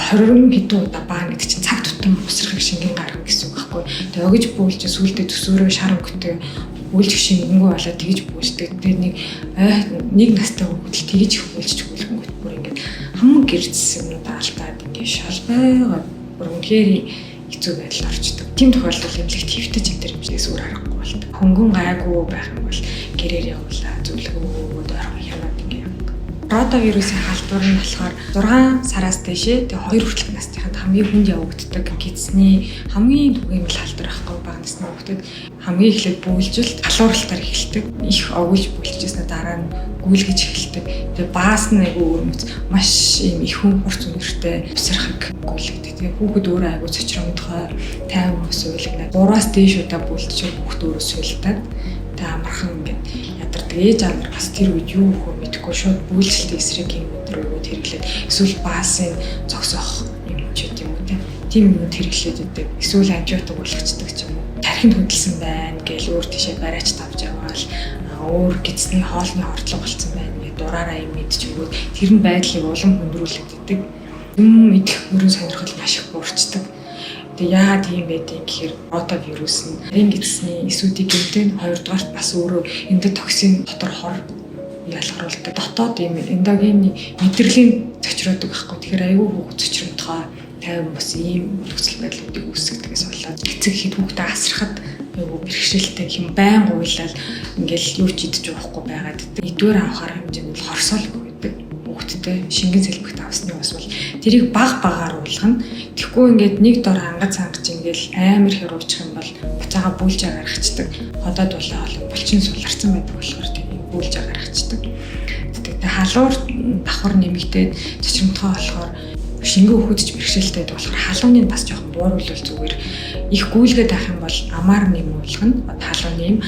20 хэдэн удаа баана гэдэг чинь цаг тутам усрахыг шингэн гаргана гэсэн үг байхгүй. Тэгээ огж буулж сүулдэ төсөөрөө шар өнгөтэй үйлч шингэнгүү болоод тэгж буулждаг. Тэгээ нэг настай хүүхэд тэгж их буулж хөлгөнгөт бүр ингээд хамгийн гэрцсэн юм даалтаад ингээд шалбайгаа бүр үнэхээр хэцүү байдалд орчдөг. Тийм тохиолдолд эмнэлэгт хэвтэж энэ хэмжээс өөр аргагүй болдог. Хөнгөн гайгүй байх юм бол гэрээр явуулаа зөвлөгөөгөөд орох хянаад ингээд явдаг. Ротавирусын халдвар нь болохоор 6 сараас дээшээ тэгээ 2 хүртэлх настайханд хамгийн хүнд явагддаг гидсний хамгийн түгээмэл халдвар байхгүй бага насны хүүхдэд хамгийн эхлээд бүүлжилт алууралтаар эхэлдэг. Их огуулж бүүлжижсэн дараа нь гүйлгэж эхэлдэг. Тэгээ баас нь айгүй өрмөц маш ийм их хүн хурц үнэртэй бисрахыг гүйлгдэг. Тэгээ хүүхэд өөрөө айгүй цочромдохой тайван ус уйлгнаа. 3-аас дээш удаа бүүлжиж хүүхэд өөрөө суйлтаад тэгээ амархан ингээд ядардаг. Ээж амар бас тэр үед юу хөө мэдэхгүй шууд бүүлжилтийн эсрэг юм өдрөөгөө хэрэглээд эсвэл баасын зогсоох юм ч гэдэм үү тийм юмуд хэрэглээд өгдөг. Эсвэл антибиотик уулгацдаг ч юм уу. Тархинд хөдөлсөн байна гэж өөр тийшээ барайч тавж аваад өөр гидсний хоолны хордлого болцсон байна гэж дураараа юм мэдч өгөөд тэр нь байдлыг улам хөндрүүлээд өгдөг. Юм идэх мөрөн сонирхол маш их буурчдаг. Тэгээ яагаад тийм байдгийг гэхээр ротавирус нь энэ гидсний эсүүдийг гэмтэн хоёрдугаарт бас өөрөө эндо токсин дотор хор ялгаруулдаг. Дотоод ийм эндогены мэдрэлийн зочроодог байхгүй. Тэгэхээр аюул хүүхэд зочромтгой тайван бас ийм нөхцөл байдлуудыг үүсгдэгээс болоод эцэг хэд хүүхдээ асрахад аюул бэрхшээлтэй юм байн гуйлал ингээл юу ч идэж уухгүй байгаад эдгээр авахар хэмжээнд хорсоол өгдөг. Хүүхдтэй шингэн сэлбэгт авсны бас бол тэрийг багаар уулгана. Тэгэхгүй ингээд нэг дор хангаж сангаж ингээл амар хэр уучих юм бол буцаага бүүлж гаргацдаг. Ходоод болоо булчин суларсан байдаг болохоор тийм бүүлж гаргацдаг. Тэгээ халуур давхар нэмэгдээд зочромтгой болохоор шингэн өгөхөдч бэрхшээлтэй болохоор халууны бас жоохон бууруулвал зүгээр их гүйлгээд авах юм бол амаар нэмүүлгэн халууны юм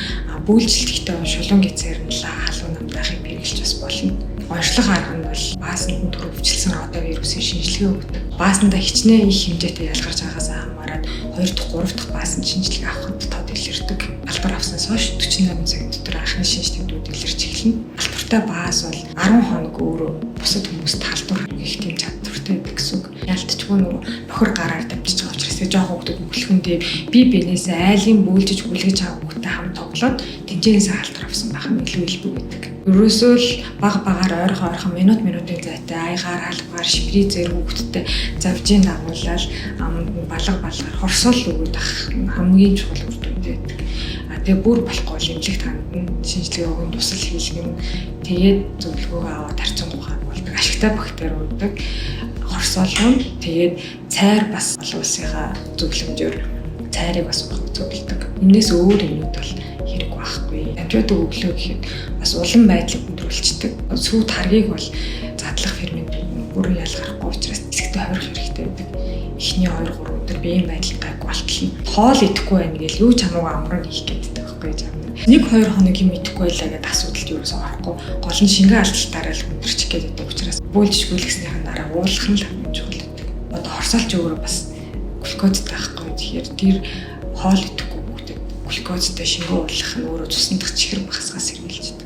бүүлжилттэй шулуун гизээрнлээ халуун намдаахыг хэрэглэж бас болно. Онцлог арга нь бол баасанд төрөвчлсэн ротавирусын шинжилгээ өгдөг. Баасандаа хичнээн их хэмжээтэй ялгарч байгаагаас хамаарат 2 дахь 3 дахь баасан шинжилгээ авахд тод илэрдэг. Албар авснаас хойш 48 цаг дотор анхны шинжилгээнүүд илэрч эхэлнэ. Албартай баас бол 10 хоног өөрөө бусад хүмүүст халдвар их тийм чадвартай байдаг гэсэн үг. Ялтчгүй нөгөө бохор гараар давчиж байгаа учраас жоохон хүүхдүүд мөлхөндөө бие биенээсээ айлын бүүлжиж хүлгэж авах хүүхдэд хамт тоглоод тэнцэнээс халдвар авсан байх нь илүү илбэг байдаг. Ерөөсөө л багаар ойрхон минутын зайтай аягаар халбгаар шприцээр хүүхдтэй завжийн дагуулаад балгаар хорсоол өгöd ах хамгийн чухал үр дүнтэй байдаг. Тэгээ бүр болохгүй бол эмнэлэгт хандна шинжилгээ өгөн тусал хийлгэн тэгээд зөвлөгөөгөө аваад харьцангуйхан болдог. Ашигтай бактери уудаг. Хорсоолгон тэгээд цайр бас олон улсынхаа зөвлөмжөөр цайрыг бас зөвлөдөг. Энээс өөр юмуд бол хэрэг байхгүй. Антибиотик өглөө гэхэд бас улам байдлыг өдрүүлцдэг. Сүү таргийг бол задлах фермент бүрэн ялгарахгүй учраас цэцэгтэй хорих хэрэгтэй байдаг. Эхний 2-3 өдөр биеийн байдал гайгүй болтолно. Хоол идэхгүй байна гэж юу ч хамаагүй амраа хийх гэдэг байхгүй юм. 1-2 хоног юм идэхгүй байлаа гэдэг асуудалд юусоо орохгүй. Гол нь шингэн алдалтаараа л хүндэрч гэдэг учраас бөөлж гүйлгэснийхэн дараа уулах нь л хамгийн чухал гэдэг. Одоо хорсоолч өөрөө бас глюкозтэй байхгүй. Тэгэхээр тэр хоол идэхгүй хүүхдэд глюкозтэй шингэн уулах нь өөрөө цуснах чихэр багасгаас сэргийлж